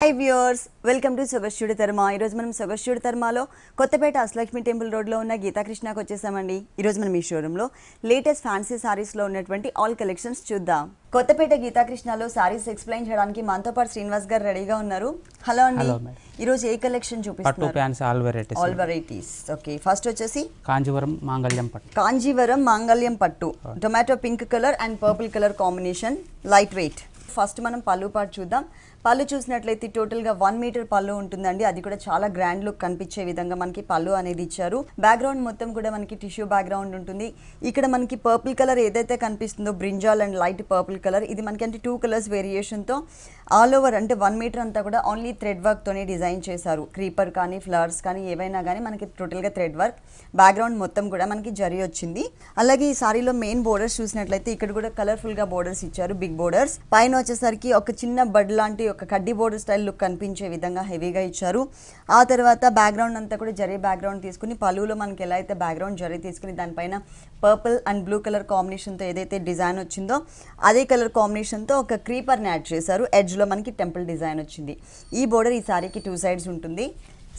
Hi viewers, welcome to Sogashudi Dharma. ఈ రోజు మనం Sogashudi Dharmalo Kothapeta Ashtalakshmi temple road లో ఉన్న గీతా కృష్ణకి వచ్చేసామండి. ఈ రోజు మనం ఈ షోరూమ్ లో లేటెస్ట్ ఫ్యాన్సీ సారీస్ లో ఉన్నటువంటి ఆల్ కలెక్షన్స్ చూద్దాం. కొత్తపేట గీతా కృష్ణలో సారీస్ ఎక్స్ప్లెయిన్ చేయడానికి మనతో పాటు శ్రీనివాస్ గారు రెడీగా ఉన్నారు. హలో అండి. ఈ రోజు ఏ కలెక్షన్ చూపిస్తున్నారు? పట్టు fancy all varieties. Okay, first వచ్చేసి కాంజీవరం మాంగళ్యం పట్టు. కాంజీవరం మాంగళ్యం పట్టు, tomato pink colour and purple colour combination, light weight. First మనం పళ్ళు పాటు చూద్దాం. పళ్ళు చూసినట్లయితే టోటల్గా 1 మీటర్ పళ్ళు ఉంటుందండి. అది కూడా చాలా గ్రాండ్ లుక్ కనిపించే విధంగా మనకి పళ్ళు అనేది ఇచ్చారు. బ్యాక్గ్రౌండ్ మొత్తం కూడా మనకి టిష్యూ బ్యాక్గ్రౌండ్ ఉంటుంది. ఇక్కడ మనకి పర్పుల్ కలర్ ఏదైతే కనిపిస్తుందో brinjal and light purple colour, ఇది మనకి అంటే 2 కలర్స్ వేరియేషన్తో ఆల్ ఓవర్ అంటే 1 మీటర్ అంతా కూడా ఓన్లీ థ్రెడ్ వర్క్తోనే డిజైన్ చేశారు. క్రీపర్ కానీ ఫ్లవర్స్ కానీ ఏవైనా కానీ మనకి టోటల్గా థ్రెడ్ వర్క్. బ్యాక్గ్రౌండ్ మొత్తం కూడా మనకి జరీ వచ్చింది. అలాగే ఈ సారీలో మెయిన్ బోర్డర్స్ చూసినట్లయితే ఇక్కడ కూడా కలర్ఫుల్గా బోర్డర్స్ ఇచ్చారు, బిగ్ బోర్డర్స్. పైన వచ్చేసరికి ఒక చిన్న బడ్ లాంటి ఒక కడ్డీ బోర్డర్ స్టైల్ లుక్ కనిపించే విధంగా హెవీగా ఇచ్చారు. ఆ తర్వాత బ్యాక్గ్రౌండ్ అంతా కూడా జరీ బ్యాక్గ్రౌండ్ తీసుకుని పళ్ళులో మనకి ఎలా అయితే బ్యాక్గ్రౌండ్ జరీ తీసుకుని దానిపైన పర్పుల్ అండ్ బ్లూ కలర్ కాంబినేషన్తో ఏదైతే డిజైన్ వచ్చిందో అదే కలర్ కాంబినేషన్తో ఒక క్రీపర్ని యాడ్ చేశారు. ఎడ్జ్లో మనకి టెంపుల్ డిజైన్ వచ్చింది. ఈ బోర్డర్ ఈ సారీకి 2 సైడ్స్ ఉంటుంది.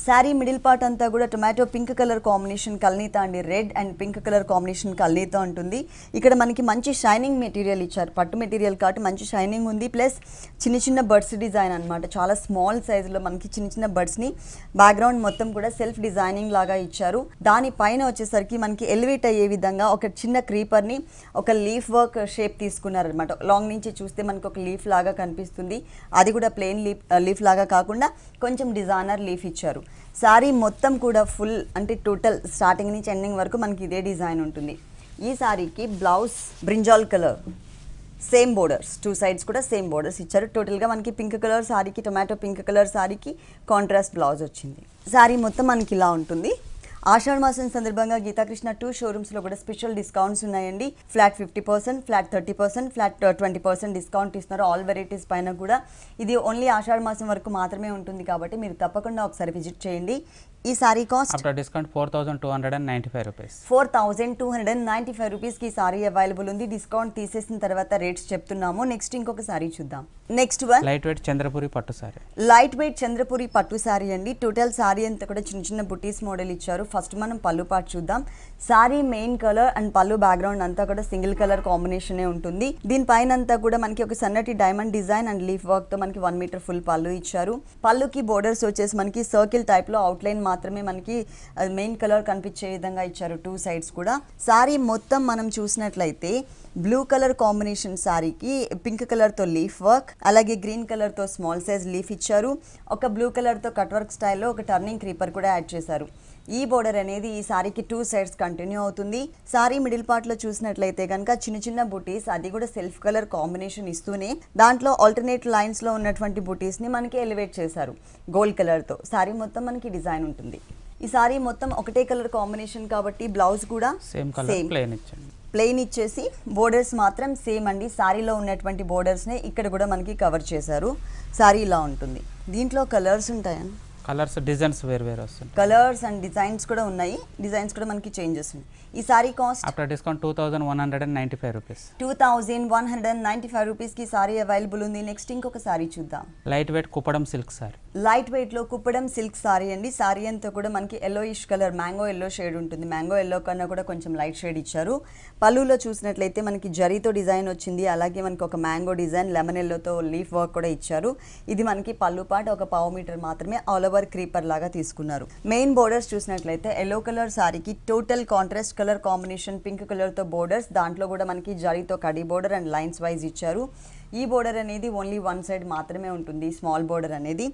శారీ మిడిల్ పార్ట్ అంతా కూడా టొమాటో పింక్ కలర్ కాంబినేషన్ కల్నీత అండి, red and pink colour combination కల్నీత ఉంటుంది. ఇక్కడ మనకి మంచి షైనింగ్ మెటీరియల్ ఇచ్చారు, పట్టు మెటీరియల్ కాబట్టి మంచి షైనింగ్ ఉంది. ప్లస్ చిన్న చిన్న బర్డ్స్ డిజైన్ అనమాట, చాలా స్మాల్ సైజులో మనకి చిన్న చిన్న బర్డ్స్ని బ్యాక్గ్రౌండ్ మొత్తం కూడా సెల్ఫ్ డిజైనింగ్ లాగా ఇచ్చారు. దానిపైన వచ్చేసరికి మనకి ఎలివేట్ అయ్యే విధంగా ఒక చిన్న క్రీపర్ని ఒక లీఫ్ వర్క్ షేప్ తీసుకున్నారనమాట. లాంగ్ నుంచి చూస్తే మనకు ఒక లీఫ్ లాగా కనిపిస్తుంది. అది కూడా ప్లెయిన్ లీఫ్ లాగా కాకుండా కొంచెం డిజైనర్ లీఫ్ ఇచ్చారు. శారీ మొత్తం కూడా ఫుల్ అంటే టోటల్ స్టార్టింగ్ నుంచి ఎండింగ్ వరకు మనకి ఇదే డిజైన్ ఉంటుంది. ఈ శారీకి blouse brinjal colour, same borders, 2 sides కూడా సేమ్ బోర్డర్స్ ఇచ్చారు. టోటల్గా మనకి పింక్ కలర్ శారీకి, టొమాటో పింక్ కలర్ శారీకి కాంట్రాస్ట్ బ్లౌజ్ వచ్చింది. శారీ మొత్తం మనకి ఇలా ఉంటుంది. ఆషాఢ మాసం సందర్భంగా గీతాకృష్ణ 2 షోరూమ్స్లో కూడా స్పెషల్ డిస్కౌంట్స్ ఉన్నాయండి. ఫ్లాట్ 50%, ఫ్లాట్ 30%, ఫ్లాట్ 20% డిస్కౌంట్ ఇస్తున్నారు ఆల్ వెరైటీస్ పైన కూడా. ఇది ఓన్లీ ఆషాఢ మాసం వరకు మాత్రమే ఉంటుంది కాబట్టి మీరు తప్పకుండా ఒకసారి విజిట్ చేయండి. ఈ sari cost after discount 4295 rupees. 4295 రూపీస్కి ఈ సారీ అవైలబుల్ ఉంది. డిస్కౌంట్ తీసేసిన తర్వాత రేట్స్ చెప్తున్నాము. నెక్స్ట్ ఇంకొక సారీ చూద్దాం. Next one light weight Chandrapuri పట్టు సారీ. లైట్ వెయిట్ చంద్రపురి పట్టు సారీ అండి. టోటల్ సారీ అంతా కూడా చిన్న చిన్న బుటీస్ మోడల్ ఇచ్చారు. ఫస్ట్ మనం పళ్ళు పాటు చూద్దాం. సారీ మెయిన్ కలర్ అండ్ పళ్ళు బ్యాక్గ్రౌండ్ అంతా కూడా సింగిల్ కలర్ కాంబినేషన్ ఉంటుంది. దీనిపైన అంతా కూడా మనకి ఒక సన్నటి diamond design and leaf work తో మనకి 1 మీటర్ ఫుల్ పళ్ళు ఇచ్చారు. పళ్ళుకి బోర్డర్స్ వచ్చేసి మనకి సర్కిల్ టైప్ లో అవుట్లైన్ మాత్రమే మనకి మెయిన్ కలర్ కనిపించే విధంగా ఇచ్చారు 2 సైడ్స్ కూడా. సారీ మొత్తం మనం చూసినట్లయితే బ్లూ కలర్ కాంబినేషన్ సారీకి పింక్ కలర్తో లీఫ్ వర్క్, అలాగే గ్రీన్ కలర్తో స్మాల్ సైజ్ లీఫ్ ఇచ్చారు. ఒక బ్లూ కలర్తో కట్ వర్క్ స్టైల్లో ఒక టర్నింగ్ క్రీపర్ కూడా యాడ్ చేశారు. ఈ బోర్డర్ అనేది ఈ సారీకి 2 సైడ్స్ కంటిన్యూ అవుతుంది. సారీ మిడిల్ పార్ట్లో చూసినట్లయితే కనుక చిన్న చిన్న బుటీస్, అది కూడా సెల్ఫ్ కలర్ కాంబినేషన్ ఇస్తూనే దాంట్లో ఆల్టర్నేట్ లైన్స్లో ఉన్నటువంటి బుటీస్ని మనకి ఎలివేట్ చేశారు గోల్డ్ కలర్తో. సారీ మొత్తం మనకి డిజైన్ ఉంటుంది. ఈ సారీ మొత్తం ఒకటే కలర్ కాంబినేషన్ కాబట్టి బ్లౌజ్ కూడా సేమ్ కలర్ ప్లెయిన్ ఇచ్చేసి బోర్డర్స్ మాత్రం సేమ్ అండి. సారీలో ఉన్నటువంటి బోర్డర్స్నే ఇక్కడ కూడా మనకి కవర్ చేశారు. సారీ ఇలా ఉంటుంది. దీంట్లో కలర్స్ ఉంటాయని కలర్స్ డిజైన్స్ వేరు వస్తుంది. కలర్స్ అండ్ డిజైన్స్ కూడా ఉన్నాయి. డిజైన్స్ కూడా మనకి చేంజెస్ ఉన్నాయి. ఈ sari cost after discount 2195 rupees. 2195 రూపీస్కి సారీ అవైలబుల్ ఉంది. నెక్స్ట్ ఇంకొక సారీ చూద్దాం. Light wait Kuppadam silk sari. Light వెయిట్లో కుప్పడం సిల్క్ సారీ అండి. సారీ అంతా కూడా మనకి yellowish colour, mango yellow shade ఉంటుంది. మ్యాంగో ఎల్లో కన్నా కూడా కొంచెం లైట్ షేడ్ ఇచ్చారు. పళ్ళులో చూసినట్లయితే మనకి జరీతో డిజైన్ వచ్చింది. అలాగే మనకి ఒక మ్యాంగో డిజైన్, లెమన్ ఎల్లోతో లీఫ్ వర్క్ కూడా ఇచ్చారు. ఇది మనకి పళ్ళు పాటు ఒక 1/2 మీటర్ మాత్రమే ఆల్ ఓవర్ క్రీపర్ లాగా తీసుకున్నారు. మెయిన్ బోర్డర్స్ చూసినట్లయితే ఎల్లో కలర్ సారీకి total contrast colour combination pink కలర్తో బోర్డర్స్, దాంట్లో కూడా మనకి జరీతో కడీ బోర్డర్ అండ్ లైన్స్ వైజ్ ఇచ్చారు. ఈ బోర్డర్ అనేది ఓన్లీ 1 సైడ్ మాత్రమే ఉంటుంది, స్మాల్ బోర్డర్ అనేది.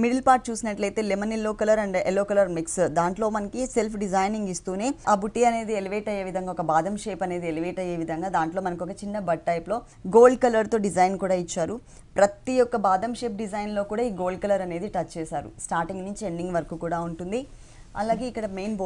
మిడిల్ పార్ట్ చూసినట్లయితే lemon yellow colour and yellow colour mix, దాంట్లో మనకి సెల్ఫ్ డిజైనింగ్ ఇస్తూనే ఆ బుట్టి అనేది ఎలివేట్ అయ్యే విధంగా, ఒక బాదం షేప్ అనేది ఎలివేట్ అయ్యే విధంగా దాంట్లో మనకు ఒక చిన్న బట్ టైప్లో గోల్డ్ కలర్తో డిజైన్ కూడా ఇచ్చారు. ప్రతి ఒక్క బాదం షేప్ డిజైన్లో కూడా ఈ గోల్డ్ కలర్ అనేది టచ్ చేశారు. స్టార్టింగ్ నుంచి ఎండింగ్ వరకు కూడా ఉంటుంది. అలాగే ఇక్కడ మెయిన్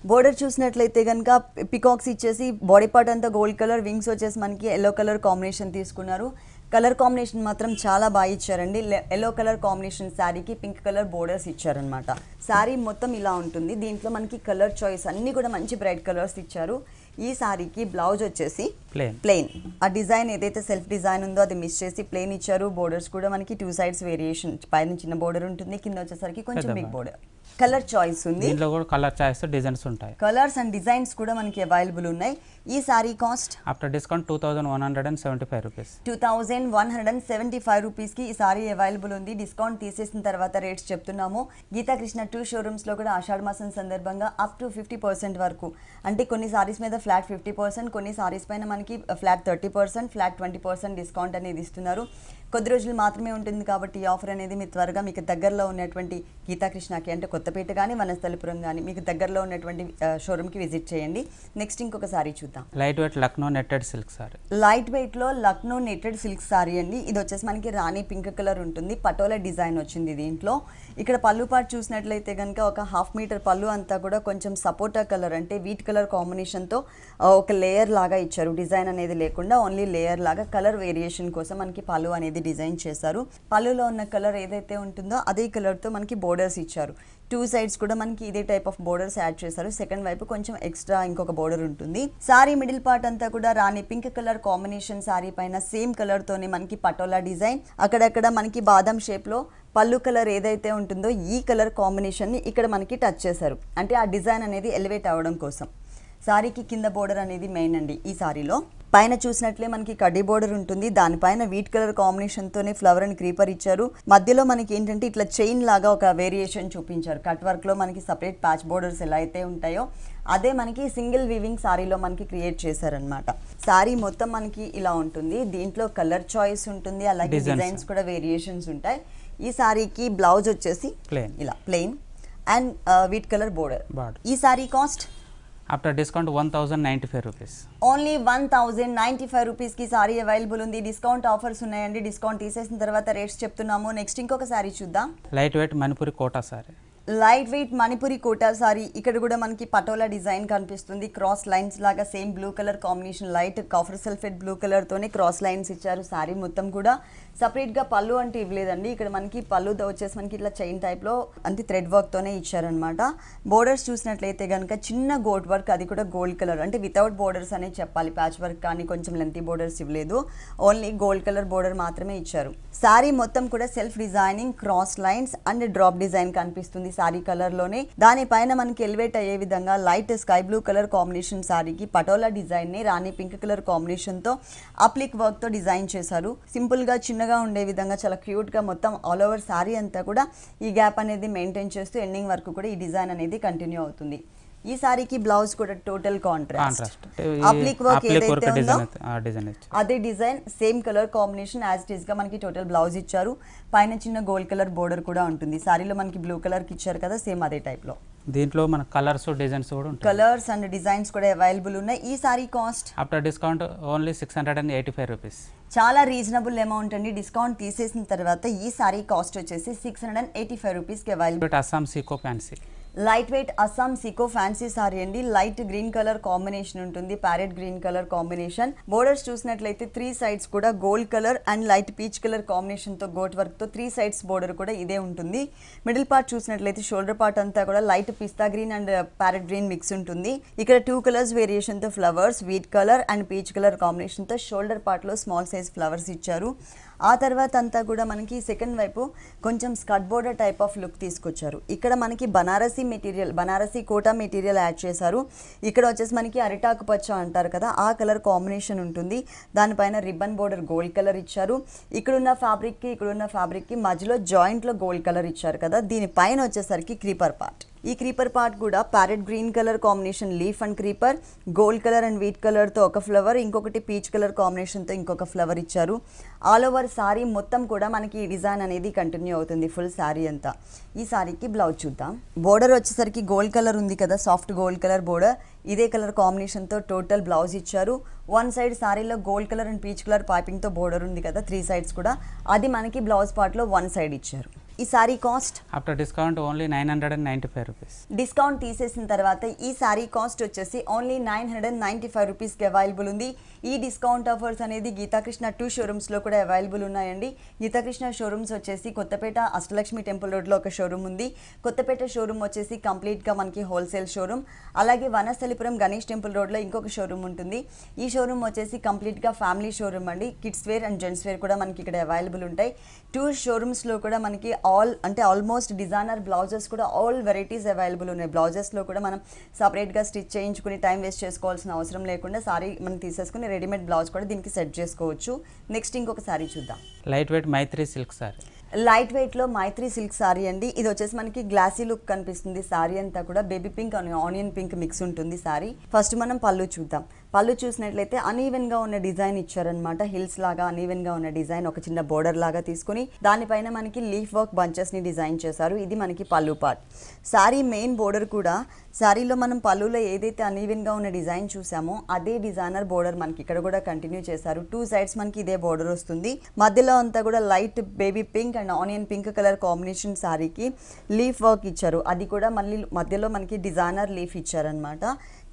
బోర్డర్ చూసినట్లయితే కనుక పికాక్స్ ఇచ్చేసి బాడీ పార్ట్ అంతా గోల్డ్ కలర్, వింగ్స్ వచ్చేసి మనకి ఎల్లో కలర్ కాంబినేషన్ తీసుకున్నారు. కలర్ కాంబినేషన్ మాత్రం చాలా బాగా ఇచ్చారండి. ఎల్లో కలర్ కాంబినేషన్ శారీకి పింక్ కలర్ బోర్డర్స్ ఇచ్చారనమాట. శారీ మొత్తం ఇలా ఉంటుంది. దీంట్లో మనకి కలర్ చాయిస్ అన్నీ కూడా మంచి బ్రైట్ కలర్స్ ఇచ్చారు. ఈ సారీకి బ్లౌజ్ వచ్చేసి ప్లేన్. ప్లెయిన్. ఆ డిజైన్ ఏదైతే సెల్ఫ్ డిజైన్ ఉందో అది మిస్ చేసి ప్లెయిన్ ఇచ్చారు. బోర్డర్స్ కూడా మనకి 2 సైడ్స్ వేరియేషన్, పైన చిన్న బోర్డర్ ఉంటుంది, కింద వచ్చేసరికి కొంచెం బిగ్ బోర్డర్. కలర్ చాయిస్ ఉంది, దీంట్లో కూడా కలర్ చాయిస్ డిజైన్స్ ఉంటాయి. కలర్స్ అండ్ డిజైన్స్ కూడా మనకి అవైలబుల్ ఉన్నాయి. ఈ sari cost after discount 2175 rupees. 2175 రూపీస్కి ఈ సారీ అవైలబుల్ ఉంది. డిస్కౌంట్ తీసేసిన తర్వాత రేట్స్ చెప్తున్నాము. గీతా కృష్ణ 2 షోరూమ్స్లో కూడా ఆషాఢ మాసం సందర్భంగా అప్ టు 50% వరకు, అంటే కొన్ని సారీస్ మీద ఫ్లాట్ 50%, కొన్ని సారీస్ పైన మనకి ఫ్లాట్ 30%, ఫ్లాట్ 20% డిస్కౌంట్ అనేది ఇస్తున్నారు. కొద్ది రోజులు మాత్రమే ఉంటుంది కాబట్టి ఈ ఆఫర్ అనేది మీరు త్వరగా మీకు దగ్గరలో ఉన్నటువంటి గీతా కృష్ణకి, అంటే కొత్తపేట కానీ వనస్థలిపురం కానీ మీకు దగ్గరలో ఉన్నటువంటి షోరూమ్కి విజిట్ చేయండి. నెక్స్ట్ ఇంకొక సారీ చూద్దాం. Light wait Lucknow netted silk sari. Light వెయిట్లో లక్నో నెట్టెడ్ సిల్క్ సారీ అండి. ఇది వచ్చేసి మనకి రాణి పింక్ కలర్ ఉంటుంది, పటోలా డిజైన్ వచ్చింది దీంట్లో. ఇక్కడ పళ్ళు పాటు చూసినట్లయితే కనుక ఒక 1/2 మీటర్ పళ్ళు అంతా కూడా కొంచెం సపోటా కలర్, అంటే వీట్ కలర్ కాంబినేషన్తో ఒక లేయర్ లాగా ఇచ్చారు. డిజైన్ అనేది లేకుండా ఓన్లీ లేయర్ లాగా కలర్ వేరియేషన్ కోసం మనకి పళ్ళు అనేది డిజైన్ చేశారు. పళ్ళులో ఉన్న కలర్ ఏదైతే ఉంటుందో అదే కలర్తో మనకి బోర్డర్స్ ఇచ్చారు. 2 సైడ్స్ కూడా మనకి ఇదే టైప్ ఆఫ్ బోర్డర్స్ యాడ్ చేశారు. సెకండ్ వైపు కొంచెం ఎక్స్ట్రా ఇంకొక బోర్డర్ ఉంటుంది. సారీ మిడిల్ పార్ట్ అంతా కూడా రాణి పింక్ కలర్ కాంబినేషన్, సారీ పైన సేమ్ కలర్ తోనే మనకి పటోలా డిజైన్, అక్కడక్కడ మనకి బాదం షేప్ లో పళ్ళు కలర్ ఏదైతే ఉంటుందో ఈ కలర్ కాంబినేషన్ ని ఇక్కడ మనకి టచ్ చేశారు, అంటే ఆ డిజైన్ అనేది ఎలివేట్ అవ్వడం కోసం. సారీకి కింద బోర్డర్ అనేది మెయిన్ అండి. ఈ సారీలో పైన చూసినట్లే మనకి కడ్డీ బోర్డర్ ఉంటుంది, దానిపైన వీట్ కలర్ కాంబినేషన్తోనే ఫ్లవర్ అండ్ క్రీపర్ ఇచ్చారు. మధ్యలో మనకి ఏంటంటే ఇట్లా చైన్ లాగా ఒక వేరియేషన్ చూపించారు. కట్ వర్క్లో మనకి సపరేట్ ప్యాచ్ బోర్డర్స్ ఎలా అయితే ఉంటాయో అదే మనకి సింగిల్ వీవింగ్ సారీలో మనకి క్రియేట్ చేశారనమాట. సారీ మొత్తం మనకి ఇలా ఉంటుంది. దీంట్లో కలర్ చాయిస్ ఉంటుంది, అలాగే డిజైన్స్ కూడా వేరియేషన్స్ ఉంటాయి. ఈ సారీకి బ్లౌజ్ వచ్చేసి ఇలా plain and wheat colour border. ఈ sari cost after discount 1095 rupees. Only 1095 రూపీస్కి సారీ అవైలబుల్ ఉంది. డిస్కౌంట్ ఆఫర్స్ ఉన్నాయండి. డిస్కౌంట్ తీసేసిన తర్వాత రేట్స్ చెప్తున్నాము. నెక్స్ట్ ఇంకొక సారీ చూద్దాం. Light weight Manipuri Kota sari. Light weight Manipuri Kota sari. ఇక్కడ కూడా మనకి పటోలా డిజైన్ కనిపిస్తుంది. క్రాస్ లైన్స్ లాగా same blue colour combination, light copper sulphate blue colour తోనే క్రాస్ లైన్స్ ఇచ్చారు. సారీ మొత్తం కూడా సపరేట్ గా పళ్ళు అంటే ఇవ్వలేదండి. ఇక్కడ మనకి పళ్ళు వచ్చేసి మనకి ఇట్లా చైన్ టైప్ లో అంతే థ్రెడ్ వర్క్ తోనే ఇచ్చారనమాట. బోర్డర్స్ చూసినట్లయితే కనుక చిన్న గోట్ వర్క్, అది కూడా గోల్డ్ కలర్, అంటే వితౌట్ బోర్డర్స్ అనే చెప్పాలి. ప్యాచ్ వర్క్ కానీ కొంచెం లెంతీ బోర్డర్స్ ఇవ్వలేదు, ఓన్లీ గోల్డ్ కలర్ బోర్డర్ మాత్రమే ఇచ్చారు. సారీ మొత్తం కూడా self designing, cross lines and drop design కనిపిస్తుంది సారీ కలర్ లోనే. దానిపైన మనకి ఎలివేట్ అయ్యే విధంగా light sky blue colour combination సారీకి పటోలా డిజైన్ ని రాణి పింక్ కలర్ కాంబినేషన్ తో అప్లిక్ వర్క్ తో డిజైన్ చేశారు. సింపుల్ గా చిన్నగా ఉండే విధంగా చాలా క్యూట్ గా మొత్తం ఆల్ ఓవర్ సారీ అంతా కూడా ఈ గ్యాప్ అనేది మెయింటైన్ చేస్తూ ఎండింగ్ వరకు కూడా ఈ డిజైన్ అనేది కంటిన్యూ అవుతుంది. ఈ సారీకి బ్లౌజ్ కూడా టోటల్ కాంట్రాస్ట్. అప్లిక్ వర్క్ ఏదైతే ఉందో అదే design, same colour combination as it is గా మనకి టోటల్ బ్లౌజ్ ఇచ్చారు. పైన చిన్న గోల్డ్ కలర్ బోర్డర్ కూడా ఉంటుంది. సారీలో మనకి బ్లూ కలర్ కి ఇచ్చారు కదా, సేమ్ అదే టైప్ లో. దీంట్లో మన కలర్స్ డిజైన్స్ కూడా ఉంటాయి. కలర్స్ అండ్ డిజైన్స్ కూడా అవైలబుల్ ఉన్నాయి. ఈ sari cost after discount only 685 rupees. చాలా రీజనబుల్ అమౌంట్ అండి. డిస్కౌంట్ తీసేసిన తర్వాత ఈ సారీ కాస్ట్ వచ్చేసి 685 రూపీస్కి available. Assam Seeko fancy light weight Assam Seeko fancy sorry అండి. లైట్ గ్రీన్ కలర్ కాంబినేషన్ ఉంటుంది, parrot green colour combination. Borders చూసినట్లయితే 3 సైడ్స్ కూడా gold colour and light peach colour combination తో గోట్ వర్క్ తో 3 సైడ్స్ బోర్డర్ కూడా ఇదే ఉంటుంది. మిడిల్ పార్ట్ చూసినట్లయితే షోల్డర్ పార్ట్ అంతా కూడా లైట్ పిస్తా green and parrot green mix ఉంటుంది. ఇక్కడ 2 కలర్స్ వేరియేషన్ తో flowers, wheat colour and peach colour combination తో షోల్డర్ పార్ట్ లో స్మాల్ సైజ్ ఫ్లవర్స్ ఇచ్చారు. ఆ తర్వాత అంతా కూడా మనకి సెకండ్ వైపు కొంచెం skirt border type of look తీసుకొచ్చారు. ఇక్కడ మనకి Banarasi material, Banarasi Kota material add చేశారు. ఇక్కడ వచ్చేసి మనకి అరిటాకు పచ్చ అంటారు కదా, ఆ కలర్ కాంబినేషన్ ఉంటుంది. దానిపైన రిబ్బన్ బోర్డర్ గోల్డ్ కలర్ ఇచ్చారు. ఇక్కడున్న ఫ్యాబ్రిక్కి మధ్యలో జాయింట్లో గోల్డ్ కలర్ ఇచ్చారు కదా, దీనిపైన వచ్చేసరికి క్రీపర్ పార్ట్. ఈ క్రీపర్ పార్ట్ కూడా parrot green colour combination leaf and creeper, gold colour and wheat కలర్తో ఒక ఫ్లవర్, ఇంకొకటి పీచ్ కలర్ కాంబినేషన్తో ఇంకొక ఫ్లవర్ ఇచ్చారు. ఆల్ ఓవర్ సారీ మొత్తం కూడా మనకి ఈ డిజైన్ అనేది కంటిన్యూ అవుతుంది ఫుల్ సారీ అంతా. ఈ సారీకి బ్లౌజ్ చూద్దాం. బోర్డర్ వచ్చేసరికి గోల్డ్ కలర్ ఉంది కదా, సాఫ్ట్ గోల్డ్ కలర్ బోర్డర్, ఇదే కలర్ కాంబినేషన్తో టోటల్ బ్లౌజ్ ఇచ్చారు. 1 సైడ్ సారీలో gold colour and peach colour పైపింగ్తో బోర్డర్ ఉంది కదా 3 సైడ్స్ కూడా, అది మనకి బ్లౌజ్ పార్ట్లో 1 సైడ్ ఇచ్చారు. ఈ sari cost after discount only 995 rupees. Discount తీసేసిన తర్వాత ఈ సారీ కాస్ట్ వచ్చేసి ఓన్లీ 995 రూపీస్కి అవైలబుల్ ఉంది. ఈ డిస్కౌంట్ ఆఫర్స్ అనేది గీతాకృష్ణ 2 షోరూమ్స్లో కూడా అవైలబుల్ ఉన్నాయండి. గీతాకృష్ణ షోరూమ్స్ వచ్చేసి కొత్తపేట అష్టలక్ష్మి టెంపుల్ రోడ్లో ఒక షోరూమ్ ఉంది. కొత్తపేట షోరూమ్ వచ్చేసి కంప్లీట్గా మనకి హోల్సేల్ షోరూమ్. అలాగే వనస్థలిపురం గణేష్ టెంపుల్ రోడ్లో ఇంకొక షోరూమ్ ఉంటుంది. ఈ షోరూమ్ వచ్చేసి కంప్లీట్గా ఫ్యామిలీ షోరూమ్ అండి. Kids wear and gents wear కూడా మనకి ఇక్కడ అవైలబుల్ ఉంటాయి. 2 షోరూమ్స్లో కూడా మనకి ఆల్మోస్ట్ డిజైనర్ బ్లౌజెస్ కూడా ఆల్ వెరైటీస్ అవైలబుల్ ఉన్నాయి. బ్లౌజెస్లో కూడా మనం సపరేట్గా స్టిచ్ చేయించుకుని టైం వేస్ట్ చేసుకోవాల్సిన అవసరం లేకుండా సారీ మనం తీసేసుకుని రెడీమేడ్ బ్లౌజ్ కూడా దీనికి సెట్ చేసుకోవచ్చు. నెక్స్ట్ ఇంకొక సారీ చూద్దాం. లైట్ వెయిట్ మైత్రి సిల్క్ సారీ. లైట్ వెయిట్లో మైత్రి సిల్క్ సారీ అండి. ఇది వచ్చేసి మనకి గ్లాసీ లుక్ కనిపిస్తుంది. సారీ అంతా కూడా baby pink onion pink mix ఉంటుంది సారీ. ఫస్ట్ మనం పళ్ళు చూద్దాం. పళ్ళు చూసినట్లయితే అనీవెన్గా ఉన్న డిజైన్ ఇచ్చారనమాట. హిల్స్ లాగా అనీవెన్గా ఉన్న డిజైన్ ఒక చిన్న బోర్డర్ లాగా తీసుకుని దానిపైన మనకి లీఫ్ వర్క్ బంచెస్ని డిజైన్ చేశారు. ఇది మనకి పళ్ళు పార్ట్. సారీ మెయిన్ బోర్డర్ కూడా సారీలో మనం పళ్ళులో ఏదైతే అనీవెన్గా ఉన్న డిజైన్ చూసామో అదే డిజైనర్ బోర్డర్ మనకి ఇక్కడ కూడా కంటిన్యూ చేశారు. 2 సైడ్స్ మనకి ఇదే బోర్డర్ వస్తుంది. మధ్యలో అంతా కూడా light baby pink and onion pink colour combination సారీకి లీఫ్ వర్క్ ఇచ్చారు. అది కూడా మళ్ళీ మధ్యలో మనకి డిజైనర్ లీఫ్ ఇచ్చారనమాట.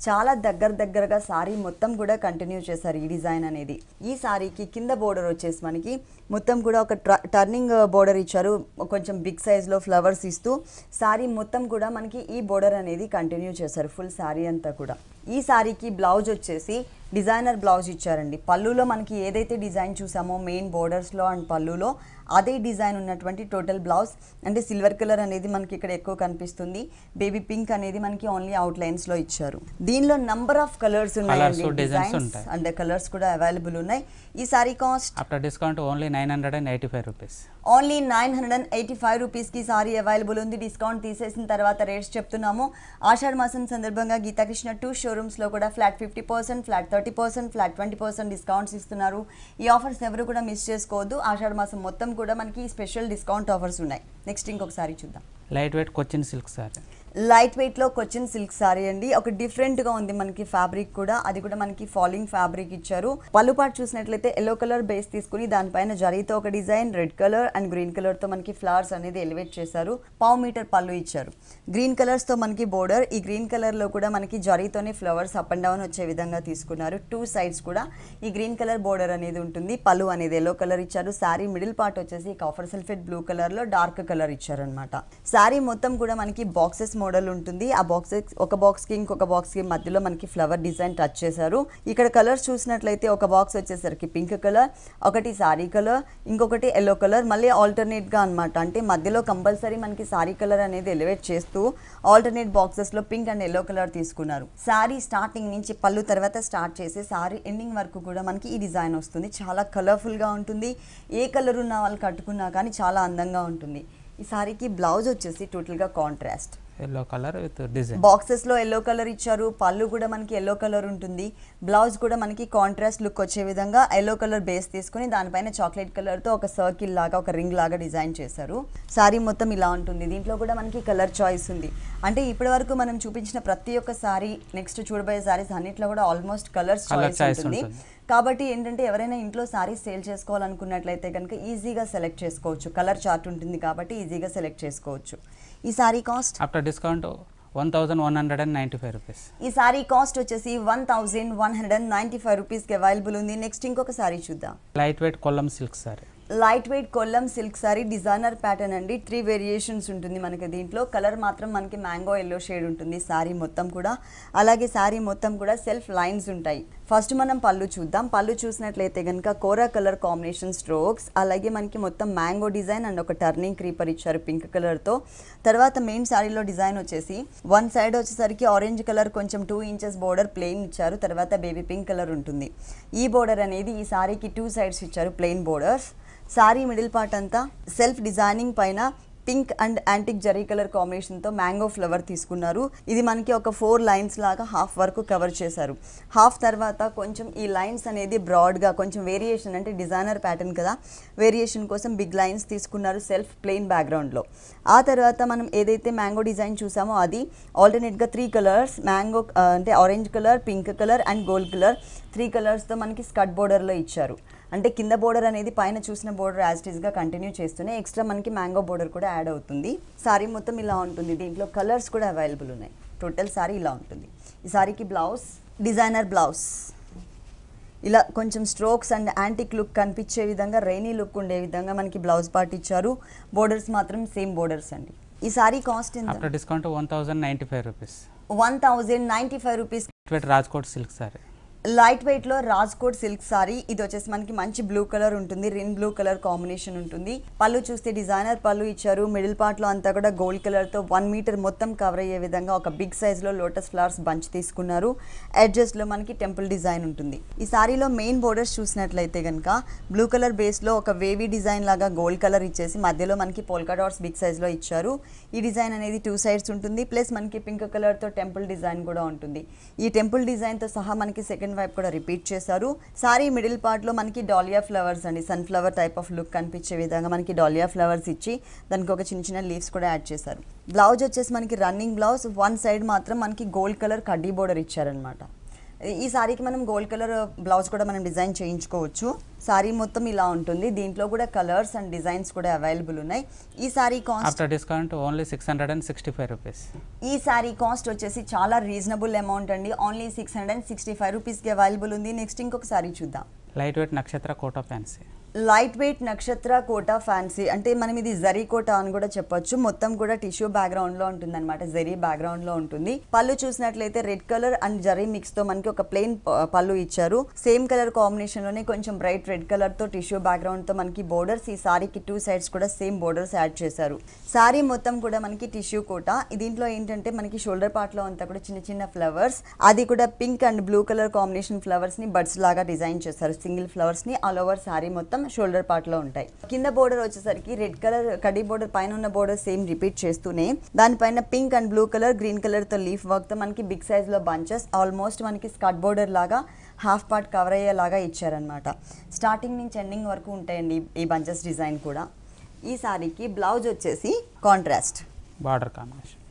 చాలా దగ్గరగా సారీ మొత్తం కూడా కంటిన్యూ చేశారు ఈ డిజైన్ అనేది. ఈ సారీకి కింద బోర్డర్ వచ్చేసి మనకి మొత్తం కూడా ఒక టర్నింగ్ బోర్డర్ ఇచ్చారు. కొంచెం బిగ్ సైజ్లో ఫ్లవర్స్ ఇస్తూ సారీ మొత్తం కూడా మనకి ఈ బోర్డర్ అనేది కంటిన్యూ చేశారు ఫుల్ సారీ అంతా కూడా. ఈ సారీకి బ్లౌజ్ వచ్చేసి డిజైనర్ బ్లౌజ్ ఇచ్చారండి. పళ్ళులో మనకి ఏదైతే డిజైన్ చూసామో మెయిన్ బోర్డర్స్లో అండ్ పళ్ళులో అదే డిజైన్ ఉన్నటువంటి టోటల్ బ్లౌజ్. అంటే సిల్వర్ కలర్ అనేది మనకి ఇక్కడ ఎక్కువ కనిపిస్తుంది. బేబీ పింక్ అనేది మనకి ఓన్లీ అవుట్ లైన్స్ లో ఇచ్చారు. దీనిలో నంబర్ ఆఫ్ కలర్స్ ఉన్నాయండి. డిజైన్స్ అండ్ కలర్స్ కూడా అవైలబుల్ ఉన్నాయి. ఈ sari cost after discount only 985 rupees. Only 985 రూపీస్కి సారీ అవైలబుల్ ఉంది. డిస్కౌంట్ తీసేసిన తర్వాత రేట్స్ చెప్తున్నాము. ఆషాఢ మాసం సందర్భంగా గీతాకృష్ణ 2 షోరూమ్స్లో కూడా ఫ్లాట్ 50%, ఫ్లాట్ 30%, ఫ్లాట్ 20% డిస్కౌంట్స్ ఇస్తున్నారు. ఈ ఆఫర్స్ ఎవరు కూడా మిస్ చేసుకోవద్దు. ఆషాఢ మాసం మొత్తం కూడా మనకి స్పెషల్ డిస్కౌంట్ ఆఫర్స్ ఉన్నాయి. నెక్స్ట్ ఇంకొకసారి చూద్దాం. Light wait Cochin silk sari. Light వెయిట్లో కొచ్చిన్ సిల్క్ సారీ అండి. ఒక డిఫరెంట్గా ఉంది మనకి ఫ్యాబ్రిక్ కూడా. అది కూడా మనకి ఫాలింగ్ ఫ్యాబ్రిక్ ఇచ్చారు. పళ్ళు పార్ట్ చూసినట్లయితే ఎల్లో కలర్ బేస్ తీసుకుని దానిపైన జరీతో ఒక design, red colour and green కలర్తో మనకి ఫ్లవర్స్ అనేది ఎలివేట్ చేశారు. 1/2 మీటర్ పళ్ళు ఇచ్చారు. గ్రీన్ కలర్స్తో మనకి బోర్డర్. ఈ గ్రీన్ కలర్లో కూడా మనకి జరీతోనే ఫ్లవర్స్ అప్ అండ్ డౌన్ వచ్చే విధంగా తీసుకున్నారు. 2 సైడ్స్ కూడా ఈ గ్రీన్ కలర్ బోర్డర్ అనేది ఉంటుంది. పళ్ళు అనేది ఎల్లో కలర్ ఇచ్చారు. సారీ మిడిల్ పార్ట్ వచ్చేసి కాఫర్ సల్ఫేట్ బ్లూ కలర్లో డార్క్ కలర్ ఇచ్చారనమాట. సారీ మొత్తం కూడా మనకి బాక్సెస్ మోడల్ ఉంటుంది. ఆ బాక్సెస్ ఒక బాక్స్కి ఇంకొక బాక్స్కి మధ్యలో మనకి ఫ్లవర్ డిజైన్ టచ్ చేశారు. ఇక్కడ కలర్స్ చూసినట్లయితే ఒక బాక్స్ వచ్చేసరికి పింక్ కలర్, ఒకటి సారీ కలర్, ఇంకొకటి ఎల్లో కలర్, మళ్ళీ ఆల్టర్నేట్గా అనమాట. అంటే మధ్యలో కంపల్సరీ మనకి సారీ కలర్ అనేది ఎలివేట్ చేస్తూ ఆల్టర్నేట్ బాక్సెస్లో పింక్ అండ్ ఎల్లో కలర్ తీసుకున్నారు. సారీ స్టార్టింగ్ నుంచి పళ్ళు తర్వాత స్టార్ట్ చేసి సారీ ఎండింగ్ వరకు కూడా మనకి ఈ డిజైన్ వస్తుంది. చాలా కలర్ఫుల్గా ఉంటుంది. ఏ కలర్ ఉన్న వాళ్ళు కట్టుకున్నా కానీ చాలా అందంగా ఉంటుంది. ఈ సారీకి బ్లౌజ్ వచ్చేసి టోటల్గా contrast yellow colour with design. బాక్సెస్లో ఎల్లో కలర్ ఇచ్చారు. పళ్ళు కూడా మనకి ఎల్లో కలర్ ఉంటుంది. బ్లౌజ్ కూడా మనకి కాంట్రాస్ట్ లుక్ వచ్చే విధంగా ఎల్లో కలర్ బేస్ తీసుకుని దానిపైన చాక్లెట్ కలర్తో ఒక సర్కిల్ లాగా ఒక రింగ్ లాగా డిజైన్ చేశారు. సారీ మొత్తం ఇలా ఉంటుంది. దీంట్లో కూడా మనకి కలర్ చాయిస్ ఉంది. అంటే ఇప్పటి వరకు మనం చూపించిన ప్రతి ఒక్క సారీ, నెక్స్ట్ చూడబోయే సారీస్ అన్నిట్లో కూడా ఆల్మోస్ట్ కలర్స్ చాయిస్ ఉంటుంది. కాబట్టి ఏంటంటే ఎవరైనా ఇంట్లో సారీస్ సేల్ చేసుకోవాలనుకున్నట్లయితే కనుక ఈజీగా సెలెక్ట్ చేసుకోవచ్చు. కలర్ చార్ట్ ఉంటుంది కాబట్టి ఈజీగా సెలెక్ట్ చేసుకోవచ్చు. ఈ sari cost after discount 1195 rupees. ఈ సారీ కాస్ట్ వచ్చేసి 1195 రూపీస్కి అవైలబుల్ ఉంది. నెక్స్ట్ ఇంకొక సారీ చూద్దాం. Light wait Kollam silk sari. Light wait Kollam silk sorry designer pattern అండి. 3 వేరియేషన్స్ ఉంటుంది మనకి. దీంట్లో కలర్ మాత్రం మనకి మ్యాంగో ఎల్లో షేడ్ ఉంటుంది సారీ మొత్తం కూడా. అలాగే సారీ మొత్తం కూడా సెల్ఫ్ లైన్స్ ఉంటాయి. ఫస్ట్ మనం పళ్ళు చూద్దాం. పళ్ళు చూసినట్లయితే కనుక కోరా కలర్ కాంబినేషన్ స్ట్రోక్స్, అలాగే మనకి మొత్తం మ్యాంగో డిజైన్ అండ్ ఒక టర్నింగ్ క్రీపర్ ఇచ్చారు పింక్ కలర్తో. తర్వాత మెయిన్ సారీలో డిజైన్ వచ్చేసి 1 సైడ్ వచ్చేసరికి ఆరెంజ్ కలర్ కొంచెం 2 ఇంచెస్ బోర్డర్ ప్లెయిన్ ఇచ్చారు. తర్వాత బేబీ పింక్ కలర్ ఉంటుంది. ఈ బోర్డర్ అనేది ఈ సారీకి 2 సైడ్స్ ఇచ్చారు plain borders. Sorry middle part అంతా సెల్ఫ్ డిజైనింగ్ పైన pink and antique zari colour కాంబినేషన్తో మ్యాంగో ఫ్లవర్ తీసుకున్నారు. ఇది మనకి ఒక 4 లైన్స్ లాగా హాఫ్ వరకు కవర్ చేశారు. హాఫ్ తర్వాత కొంచెం ఈ లైన్స్ అనేది బ్రాడ్గా కొంచెం వేరియేషన్, అంటే డిజైనర్ ప్యాటర్న్ కదా, వేరియేషన్ కోసం బిగ్ లైన్స్ తీసుకున్నారు సెల్ఫ్ ప్లెయిన్ బ్యాక్గ్రౌండ్లో. ఆ తర్వాత మనం ఏదైతే మ్యాంగో డిజైన్ చూసామో అది ఆల్టర్నేట్గా 3 కలర్స్ మ్యాంగో, అంటే orange colour, pink colour and gold colour, 3 కలర్స్తో మనకి స్కర్ట్ బోర్డర్లో ఇచ్చారు. అంటే కింద బోర్డర్ అనేది పైన చూసిన బోర్డర్ యాజ్ ఇట్ ఈస్గా కంటిన్యూ చేస్తూనే ఎక్స్ట్రా మనకి మ్యాంగో బోర్డర్ కూడా యాడ్ అవుతుంది. సారీ మొత్తం ఇలా ఉంటుంది. దీంట్లో కలర్స్ కూడా అవైలబుల్ ఉన్నాయి. టోటల్ సారీ ఇలా ఉంటుంది. ఈ సారీకి బ్లౌజ్ డిజైనర్ బ్లౌజ్ ఇలా కొంచెం స్ట్రోక్స్ అండ్ యాంటిక్ లుక్ కనిపించే విధంగా రైనీ లుక్ ఉండే విధంగా మనకి బ్లౌజ్ పార్ట్ ఇచ్చారు. బోర్డర్స్ మాత్రం సేమ్ బోర్డర్స్ అండి. ఈ సారీ కాస్ట్ ఎంత? After discount 1095 rupees. 1095 rupees. Rajkot silk sari. Light వెయిట్లో రాజ్కోట్ సిల్క్ సారీ. ఇది వచ్చేసి మనకి మంచి బ్లూ కలర్ ఉంటుంది. రిన్ బ్లూ కలర్ కాంబినేషన్ ఉంటుంది. పళ్ళు చూస్తే డిజైనర్ పళ్ళు ఇచ్చారు. మిడిల్ పార్ట్లో అంతా కూడా గోల్డ్ కలర్తో 1 మీటర్ మొత్తం కవర్ అయ్యే విధంగా ఒక బిగ్ సైజ్లో లోటస్ ఫ్లవర్స్ బంచ్ తీసుకున్నారు. ఎడ్జెస్లో మనకి టెంపుల్ డిజైన్ ఉంటుంది. ఈ సారీలో మెయిన్ బోర్డర్స్ చూసినట్లయితే కనుక బ్లూ కలర్ బేస్లో ఒక వేవీ డిజైన్ లాగా గోల్డ్ కలర్ ఇచ్చేసి మధ్యలో మనకి పోల్కా డాట్స్ బిగ్ సైజ్లో ఇచ్చారు. ఈ డిజైన్ అనేది 2 సైడ్స్ ఉంటుంది. ప్లస్ మనకి పింక్ కలర్తో టెంపుల్ డిజైన్ కూడా ఉంటుంది. ఈ టెంపుల్ డిజైన్తో సహా మనకి సెకండ్ వైపు కూడా రిపీట్ చేశారు. సారీ మిడిల్ పార్ట్లో మనకి డాలియా ఫ్లవర్స్ అండి, సన్ఫ్లవర్ టైప్ ఆఫ్ లుక్ కనిపించే విధంగా మనకి డాలియా ఫ్లవర్స్ ఇచ్చి దానికి ఒక చిన్న చిన్న లీవ్స్ కూడా యాడ్ చేశారు. బ్లౌజ్ వచ్చేసి మనకి రన్నింగ్ బ్లౌజ్. 1 సైడ్ మాత్రం మనకి గోల్డ్ కలర్ కడ్డీ బోర్డర్ ఇచ్చారనమాట. ఈ సారీకి మనం గోల్డ్ కలర్ బ్లౌజ్ కూడా మనం డిజైన్ చేయించుకోవచ్చు. సారీ మొత్తం ఇలా ఉంటుంది. దీంట్లో కూడా కలర్స్ అండ్ డిజైన్స్ కూడా అవైలబుల్ ఉన్నాయి. ఈ sari cost after discount only 665 rupees. ఈ సారీ కాస్ట్ వచ్చేసి చాలా రీజనబుల్ అమౌంట్ అండి. ఓన్లీ 665 రూపీస్కి అవైలబుల్ ఉంది. నెక్స్ట్ ఇంకొక సారీ చూద్దాం. లైట్ వెయిట్ నక్షత్ర కోటా ఫ్యాన్సీ. లైట్ వెయిట్ నక్షత్ర కోటా ఫ్యాన్సీ అంటే మనం ఇది జరీ కోటా అని కూడా చెప్పొచ్చు. మొత్తం కూడా టిష్యూ బ్యాక్గ్రౌండ్లో ఉంటుంది అనమాట. జరీ బ్యాక్గ్రౌండ్లో ఉంటుంది. పళ్ళు చూసినట్లయితే రెడ్ కలర్ అండ్ జరీ మిక్స్తో మనకి ఒక ప్లెయిన్ పళ్ళు ఇచ్చారు. సేమ్ కలర్ కాంబినేషన్లోనే కొంచెం బ్రైట్ రెడ్ కలర్తో టిష్యూ బ్యాక్గ్రౌండ్తో మనకి బోర్డర్స్. ఈ సారీకి 2 సైడ్స్ కూడా సేమ్ బోర్డర్స్ యాడ్ చేశారు. సారీ మొత్తం కూడా మనకి టిష్యూ కోటా. దీంట్లో ఏంటంటే మనకి షోల్డర్ పార్ట్లో అంతా కూడా చిన్న చిన్న ఫ్లవర్స్, అది కూడా pink and blue colour combination ఫ్లవర్స్ని బడ్స్ లాగా డిజైన్ చేశారు. సింగిల్ ఫ్లవర్స్ని ఆల్ ఓవర్ సారీ మొత్తం షోల్డర్ పార్ట్ లో ఉంటాయి. కింద బోర్డర్ వచ్చేసరికి రెడ్ కలర్ కడ్డీ బోర్డర్, పైన ఉన్న బోర్డర్ సేమ్ రిపీట్ చేస్తూనే దానిపైన pink and blue colour green colour తో లీఫ్ వర్క్ తో మనకి బిగ్ సైజ్ లో బంచెస్ ఆల్మోస్ట్ మనకి స్కర్ట్ బోర్డర్ లాగా హాఫ్ పార్ట్ కవర్ అయ్యేలాగా ఇచ్చారనమాట. స్టార్టింగ్ నుంచి ఎండింగ్ వరకు ఉంటాయండి ఈ బంచెస్ డిజైన్ కూడా. ఈ సారీకి బ్లౌజ్ వచ్చేసి contrast border combination.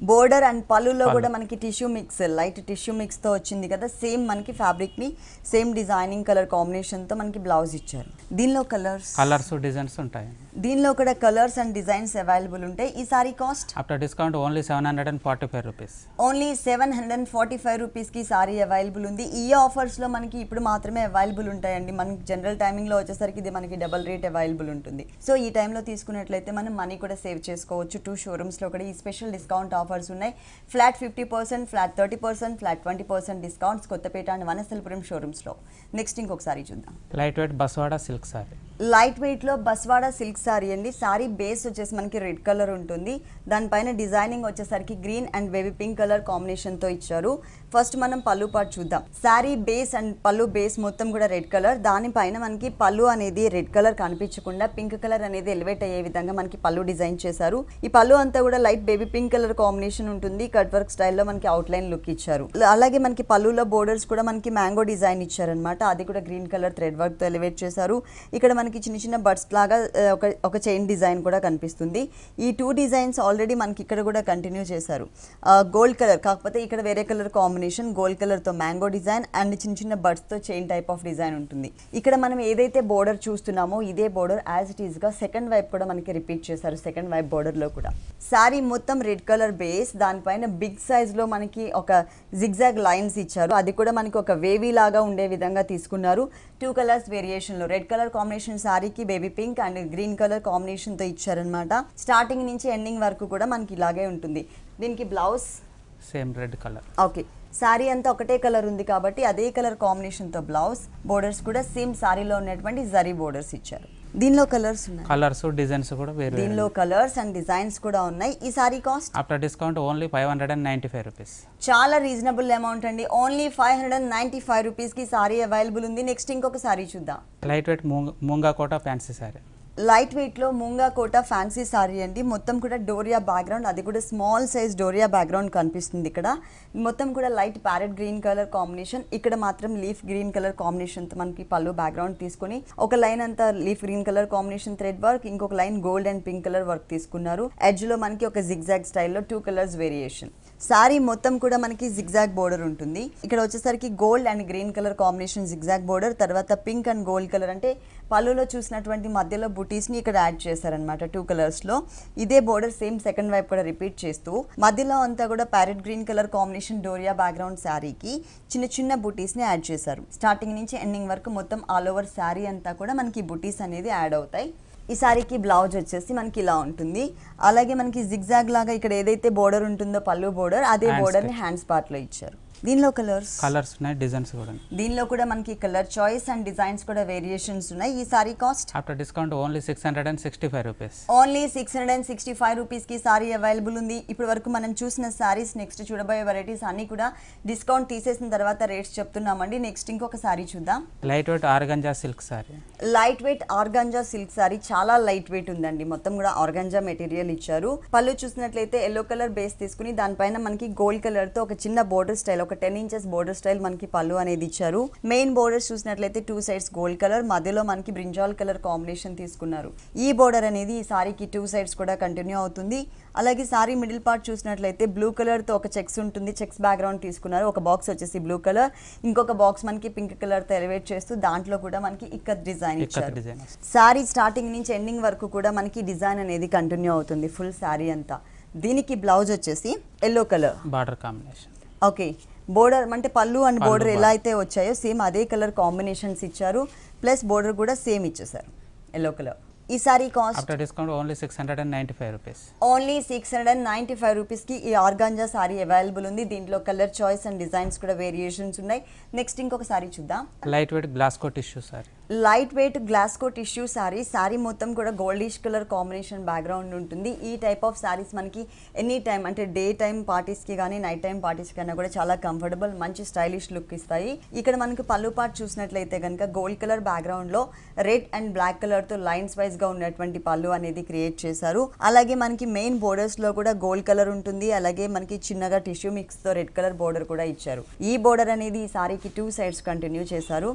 Border and పళ్ళులో కూడా మనకి టిష్యూ మిక్స్, లైట్ టిష్యూ మిక్స్తో వచ్చింది కదా. సేమ్ మనకి ఫ్యాబ్రిక్ని సేమ్ డిజైనింగ్ కలర్ కాంబినేషన్తో మనకి బ్లౌజ్ ఇచ్చారు. దీనిలో కలర్స్ డిజైన్స్ ఉంటాయి. దీనిలో కూడా కలర్స్ అండ్ డిజైన్స్ అవైలబుల్ ఉంటాయి. ఈ sari cost after discount only 745 rupees. Only 745 రూపీస్కి సారీ అవైలబుల్ ఉంది. ఈ ఆఫర్స్లో మనకి ఇప్పుడు మాత్రమే అవైలబుల్ ఉంటాయండి. మనకి జనరల్ టైమింగ్లో వచ్చేసరికి ఇది మనకి డబల్ రేట్ అవైలబుల్ ఉంటుంది. సో ఈ టైంలో తీసుకున్నట్లయితే మనం మనీ కూడా సేవ్ చేసుకోవచ్చు. 2 షోరూమ్స్లో కూడా ఈ స్పెషల్ డిస్కౌంట్ ఆఫర్స్ ఉన్నాయి. Flat 50%, flat 30%, flat 20% discounts Kothapet and Vanasthalipuram షోరూమ్స్లో. నెక్స్ట్ ఇంకొకసారి చూద్దాం. Light weight Baswada silk sari. Light వెయిట్లో బస్వాడ సిల్క్ సారీ అండి. సారీ బేస్ వచ్చేసి మనకి రెడ్ కలర్ ఉంటుంది. దానిపైన డిజైనింగ్ వచ్చేసరికి green and baby pink colour కాంబినేషన్తో ఇచ్చారు. ఫస్ట్ మనం పళ్ళు పార్ట్ చూద్దాం. Sari base and pallu base మొత్తం కూడా రెడ్ కలర్. దానిపైన మనకి పళ్ళు అనేది రెడ్ కలర్ కనిపించకుండా పింక్ కలర్ అనేది ఎలివేట్ అయ్యే విధంగా మనకి పళ్ళు డిజైన్ చేశారు. ఈ పళ్ళు అంతా కూడా light baby pink colour combination ఉంటుంది. కట్ వర్క్ స్టైల్లో మనకి అవుట్లైన్ లుక్ ఇచ్చారు. అలాగే మనకి పళ్ళులో బోర్డర్స్ కూడా మనకి మ్యాంగో డిజైన్ ఇచ్చారనమాట. అది కూడా గ్రీన్ కలర్ థ్రెడ్ వర్క్తో ఎలివేట్ చేశారు. ఇక్కడ మనకి చిన్న చిన్న బడ్స్ లాగా ఒక చైన్ డిజైన్ కూడా కనిపిస్తుంది. ఈ 2 డిజైన్స్ ఆల్రెడీ మనకి ఇక్కడ కూడా కంటిన్యూ చేశారు. గోల్డ్ కలర్ కాకపోతే ఇక్కడ వేరే కలర్ కాంబినేషన్, గోల్డ్ కలర్తో మ్యాంగో డిజైన్ అండ్ చిన్న చిన్న బడ్స్తో చైన్ టైప్ ఆఫ్ డిజైన్ ఉంటుంది. ఇక్కడ మనం ఏదైతే బోర్డర్ చూస్తున్నామో ఇదే బోర్డర్ యాజ్ ఇట్ ఈస్గా సెకండ్ వైపు కూడా మనకి రిపీట్ చేశారు. సెకండ్ వైపు బోర్డర్లో కూడా సారీ మొత్తం రెడ్ కలర్ బేస్, దానిపైన బిగ్ సైజ్లో మనకి ఒక జిగ్జాగ్ లైన్స్ ఇచ్చారు. అది కూడా మనకి ఒక వేవీ లాగా ఉండే విధంగా తీసుకున్నారు. 2 కలర్స్ వేరియేషన్లో రెడ్ కలర్ కాంబినేషన్ సారీకి baby pink and green colour కాంబినేషన్తో ఇచ్చారనమాట. స్టార్టింగ్ నుంచి ఎండింగ్ వరకు కూడా మనకి ఇలాగే ఉంటుంది. దీనికి blouse same red colour. Okay, sorry అంతా ఒకటే కలర్ ఉంది కాబట్టి అదే కలర్ కాంబినేషన్తో బ్లౌజ్. బోర్డర్స్ కూడా సేమ్ సారీలో ఉన్నటువంటి జరీ బోర్డర్స్ ఇచ్చారు. దీనిలో కలర్స్ ఉన్నాయి. కలర్స్ డిజైన్స్ కూడా వేరే. దీనిలో కలర్స్ అండ్ డిజైన్స్ కూడా ఉన్నాయి. ఈ sari cost after discount only 595 rupees. చాలా రీజనబుల్ అమౌంట్ అండి. ఓన్లీ 595 రూపీస్కి సారీ అవైలబుల్ ఉంది. నెక్స్ట్ ఇంకొక సారీ చూద్దాం. Light weight Munga Kota fancy sari. Light వెయిట్లో ముంగా కోటా ఫ్యాన్సీ సారీ అండి. మొత్తం కూడా డోరియా బ్యాక్గ్రౌండ్, అది కూడా స్మాల్ సైజ్ డోరియా బ్యాక్గ్రౌండ్ కనిపిస్తుంది. ఇక్కడ మొత్తం కూడా light parrot green colour combination. ఇక్కడ మాత్రం లీఫ్ గ్రీన్ కలర్ కాంబినేషన్తో మనకి పళ్ళు బ్యాక్గ్రౌండ్ తీసుకొని ఒక లైన్ అంతా leaf green colour combination thread work, ఇంకొక line gold and pink colour work తీసుకున్నారు. ఎడ్జ్లో మనకి ఒక జిగ్జాగ్ స్టైల్లో 2 కలర్స్ వేరియేషన్. శారీ మొత్తం కూడా మనకి జిగ్జాగ్ బోర్డర్ ఉంటుంది. ఇక్కడ వచ్చేసరికి gold and green colour combination zigzag border, తర్వాత పింక్ అండ్ గోల్డ్ కలర్ అంటే పళ్ళులో చూసినటువంటి మధ్యలో బుటీస్ని ఇక్కడ యాడ్ చేశారనమాట 2 కలర్స్లో. ఇదే బోర్డర్ సేమ్ సెకండ్ వైపు కూడా రిపీట్ చేస్తూ మధ్యలో అంతా కూడా parrot green colour combination doria background శారీకి చిన్న చిన్న బుటీస్ని యాడ్ చేశారు. స్టార్టింగ్ నుంచి ఎండింగ్ వరకు మొత్తం ఆల్ ఓవర్ శారీ అంతా కూడా మనకి బుటీస్ అనేది యాడ్ అవుతాయి. ఈ సారీకి బ్లౌజ్ వచ్చేసి మనకి ఇలా ఉంటుంది. అలాగే మనకి జిగ్జాగ్ లాగా ఇక్కడ ఏదైతే బోర్డర్ ఉంటుందో పళ్ళు బోర్డర్, అదే బోర్డర్ని హ్యాండ్స్ పార్ట్లో ఇచ్చారు. దీనిలో కలర్స్ ఉన్నాయి, డిజైన్స్ కూడా. దీనిలో కూడా మనకి కలర్ చాయిస్ అండ్ డిజైన్స్ కూడా వేరియేషన్స్ ఉన్నాయి. ఈ sari cost after discount only 665 rupees. Only 665 రూపీస్కి సారీ అవైలబుల్ ఉంది. ఇప్పటి వరకు మనం చూసిన సారీస్, నెక్స్ట్ చూడబోయే వెరైటీస్ అన్నీ కూడా డిస్కౌంట్ తీసేసిన తర్వాత రేట్స్ చెప్తున్నామండి. నెక్స్ట్ ఇంకొక సారీ చూద్దాం. Light wait organza silk sari. Light wait organza silk sorry చాలా లైట్ వెయిట్ ఉందండి. మొత్తం కూడా ఆర్గంజా మెటీరియల్ ఇచ్చారు. పళ్ళు చూసినట్లయితే ఎల్లో కలర్ బేస్ తీసుకుని దానిపైన మనకి గోల్డ్ కలర్ తో ఒక చిన్న బోర్డర్ స్టైల్, ఒక 10 ఇంచెస్ బోర్డర్ స్టైల్ మనకి పళ్ళు అనేది ఇచ్చారు. మెయిన్ బోర్డర్స్ చూసినట్లయితే 2 సైడ్స్ గోల్డ్ కలర్, మధ్యలో మనకి బ్రింజాల్ కలర్ కాంబినేషన్ తీసుకున్నారు. ఈ బోర్డర్ అనేది ఈ సారీకి 2 సైడ్స్ కూడా కంటిన్యూ అవుతుంది. అలాగే సారీ మిడిల్ పార్ట్ చూసినట్లయితే బ్లూ కలర్ తో ఒక చెక్స్ ఉంటుంది, చెక్స్ బ్యాక్గ్రౌండ్ తీసుకున్నారు. ఒక బాక్స్ వచ్చేసి బ్లూ కలర్, ఇంకొక బాక్స్ మనకి పింక్ కలర్ తో ఎలివేట్ చేస్తూ దాంట్లో కూడా మనకి ఇక్కత్ డిజైన్ ఇచ్చారు. సారీ స్టార్టింగ్ నుంచి ఎండింగ్ వరకు కూడా మనకి డిజైన్ అనేది కంటిన్యూ అవుతుంది ఫుల్ సారీ అంతా. దీనికి బ్లౌజ్ వచ్చేసి yellow colour border combination. Okay, border అంటే పళ్ళు అండ్ బోర్డర్ ఎలా అయితే వచ్చాయో సేమ్ అదే కలర్ కాంబినేషన్స్ ఇచ్చారు. ప్లస్ బోర్డర్ కూడా సేమ్ ఇచ్చేసారు ఎల్లో కలర్. ఈ sari cost after discount only 695 rupees. Only 695 రూపీస్కి ఈ ఆర్గాంజా సారీ అవైలబుల్ ఉంది. దీంట్లో కలర్ చాయిస్ అండ్ డిజైన్స్ కూడా వేరియేషన్స్ ఉన్నాయి. నెక్స్ట్ ఇంకొక సారీ చూద్దాం. Light wait Glasgow tissue sorry. Light wait Glasgow tissue sorry. Sorry మొత్తం కూడా గోల్డిష్ కలర్ కాంబినేషన్ బ్యాక్గ్రౌండ్ ఉంటుంది. ఈ టైప్ ఆఫ్ సారీస్ మనకి ఎనీ టైం అంటే డే టైం పార్టీస్కి కానీ నైట్ టైం పార్టీస్ కన్నా కూడా చాలా కంఫర్టబుల్, మంచి స్టైలిష్ లుక్ ఇస్తాయి. ఇక్కడ మనకి పళ్ళు పార్ట్ చూసినట్లయితే కనుక గోల్డ్ కలర్ బ్యాక్గ్రౌండ్లో రెడ్ అండ్ బ్లాక్ కలర్తో లైన్స్ వైజ్గా ఉన్నటువంటి పళ్ళు అనేది క్రియేట్ చేశారు. అలాగే మనకి మెయిన్ బోర్డర్స్లో కూడా గోల్డ్ కలర్ ఉంటుంది. అలాగే మనకి చిన్నగా టిష్యూ మిక్స్తో రెడ్ కలర్ బోర్డర్ కూడా ఇచ్చారు. ఈ బోర్డర్ అనేది ఈ సారీకి 2 సైడ్స్ కంటిన్యూ చేశారు.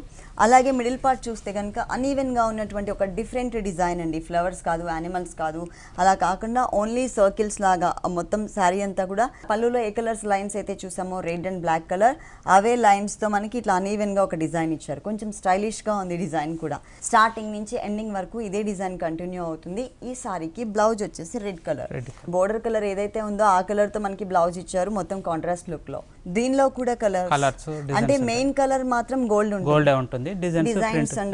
అలాగే మిడిల్ పార్ట్ చూస్తే కనుక అన్ఈవెన్గా ఉన్నటువంటి ఒక డిఫరెంట్ డిజైన్ అండి. ఫ్లవర్స్ కాదు, యానిమల్స్ కాదు, అలా కాకుండా ఓన్లీ సర్కిల్స్ లాగా మొత్తం శారీ అంతా కూడా పళ్ళులో ఏ కలర్స్ లైన్స్ అయితే చూసామో రెడ్ అండ్ బ్లాక్ కలర్, అవే లైన్స్తో మనకి ఇట్లా అన్ఈవెన్గా ఒక డిజైన్ ఇచ్చారు. కొంచెం స్టైలిష్గా ఉంది డిజైన్ కూడా. స్టార్టింగ్ నుంచి ఎండింగ్ వరకు ఇదే డిజైన్ కంటిన్యూ అవుతుంది. ఈ సారీకి బ్లౌజ్ వచ్చేసి రెడ్ కలర్, బోర్డర్ కలర్ ఏదైతే ఉందో ఆ కలర్తో మనకి బ్లౌజ్ ఇచ్చారు మొత్తం కాంట్రాస్ట్ లుక్లో. దీనిలో కూడా కలర్స్ అంటే మెయిన్ కలర్ మాత్రం గోల్డ్ ఉంటుంది, డిజైన్స్ అండ్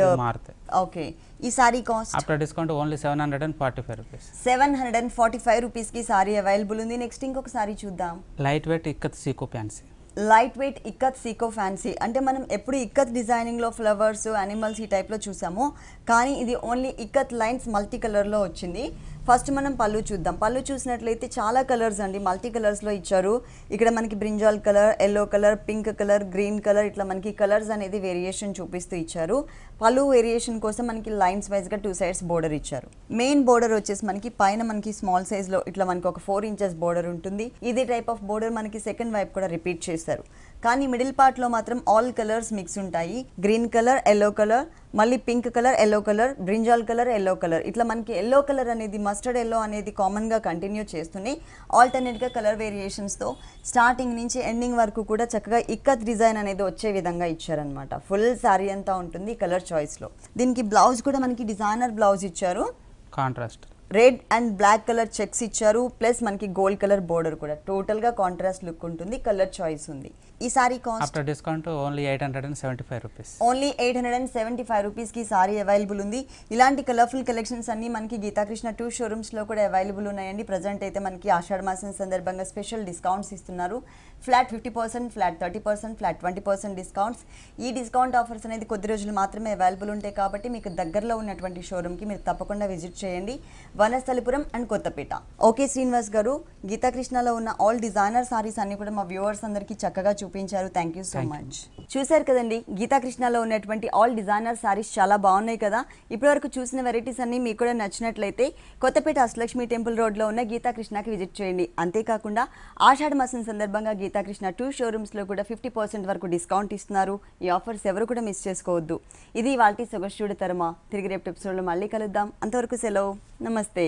ఓకే. ఈ sari cost after discount only 745 rupees. 745 రూపీస్కి సారీ అవైలబుల్ ఉంది. నెక్స్ట్ ఇంకొక సారీ చూద్దాం. Light wait ikat Seeko fancy. Light weight ikat Seeko fancy అంటే మనం ఎప్పుడు ఇక్కత్ డిజైనింగ్లో ఫ్లవర్స్, యానిమల్స్ ఈ టైప్లో చూసాము, కానీ ఇది ఓన్లీ ఇక్కత్ లైన్స్ మల్టీ కలర్లో వచ్చింది. ఫస్ట్ మనం పళ్ళు చూద్దాం. పళ్ళు చూసినట్లయితే చాలా కలర్స్ అండి, మల్టీ కలర్స్లో ఇచ్చారు. ఇక్కడ మనకి brinjal colour, yellow colour, pink colour, green colour, ఇట్లా మనకి కలర్స్ అనేది వేరియేషన్ చూపిస్తూ ఇచ్చారు. పళ్ళు వేరియేషన్ కోసం మనకి లైన్స్ వైజ్గా 2 సైడ్స్ బోర్డర్ ఇచ్చారు. మెయిన్ బోర్డర్ వచ్చేసి మనకి పైన మనకి స్మాల్ సైజ్లో ఇట్లా మనకి ఒక 4 ఇంచెస్ బోర్డర్ ఉంటుంది. ఇదే టైప్ ఆఫ్ బోర్డర్ మనకి సెకండ్ వైపు కూడా రిపీట్ చేశారు. కానీ మిడిల్ పార్ట్లో మాత్రం ఆల్ కలర్స్ మిక్స్ ఉంటాయి. గ్రీన్ కలర్, ఎల్లో కలర్, మళ్ళీ pink colour, yellow colour, brinjal colour, yellow colour, ఇట్లా మనకి ఎల్లో కలర్ అనేది మస్టర్డ్ ఎల్లో అనేది కామన్గా కంటిన్యూ చేస్తున్నాయి. ఆల్టర్నేట్గా కలర్ వేరియేషన్స్తో స్టార్టింగ్ నుంచి ఎండింగ్ వరకు కూడా చక్కగా ఇక్కత్ డిజైన్ అనేది వచ్చే విధంగా ఇచ్చారనమాట. ఫుల్ శారీ అంతా ఉంటుంది కలర్ చాయిస్లో. దీనికి బ్లౌజ్ కూడా మనకి డిజైనర్ బ్లౌజ్ ఇచ్చారు. Contrast red and black colour checks ఇచ్చారు. ప్లస్ మనకి గోల్డ్ కలర్ బోర్డర్ కూడా. టోటల్గా కాంట్రాస్ట్ లుక్ ఉంటుంది. కలర్ చాయిస్ ఉంది. ఈ sari cost after discount only 875 rupees. Only 875 రూపీస్కి సారీ అవైలబుల్ ఉంది. ఇలాంటి కలర్ఫుల్ కలెక్షన్స్ అన్ని మనకి గీతాకృష్ణ 2 షోరూమ్స్లో కూడా అవైలబుల్ ఉన్నాయండి. ప్రజెంట్ అయితే మనకి ఆషాఢ మాసం సందర్భంగా స్పెషల్ డిస్కౌంట్స్ ఇస్తున్నారు. Flat 50%, flat 30%, flat 20% discounts. ఈ డిస్కౌంట్ ఆఫర్స్ అనేది కొద్ది రోజులు మాత్రమే అవైలబుల్ ఉంటాయి కాబట్టి మీకు దగ్గరలో ఉన్నటువంటి షోరూమ్కి మీరు తప్పకుండా విజిట్ చేయండి. వనస్థలిపురం అండ్ కొత్తపేట. ఓకే శ్రీనివాస్ గారు, గీతాకృష్ణలో ఉన్న ఆల్ డిజైనర్ సారీస్ అన్ని కూడా మా వ్యూవర్స్ అందరికీ చక్కగా చూపించారు. Thank you so much. చూశారు కదండి, గీతాకృష్ణలో ఉన్నటువంటి ఆల్ డిజైనర్ సారీస్ చాలా బాగున్నాయి కదా. ఇప్పటివరకు చూసిన వెరైటీస్ అన్ని మీకు కూడా నచ్చినట్లయితే కొత్తపేట అష్టలక్ష్మి టెంపుల్ రోడ్లో ఉన్న గీతాకృష్ణకి విజిట్ చేయండి. అంతేకాకుండా ఆషాఢ మాసం సందర్భంగా గీతాకృష్ణ 2 షోరూమ్స్లో కూడా 50% వరకు డిస్కౌంట్ ఇస్తున్నారు. ఈ ఆఫర్స్ ఎవరు కూడా మిస్ చేసుకోవద్దు. ఇది వాల్టీ సొగస్టుడి తరమా. తిరిగి రేపు ఎపిసోడ్లో మళ్ళీ కలుద్దాం. అంతవరకు సెలవు. నమస్తే.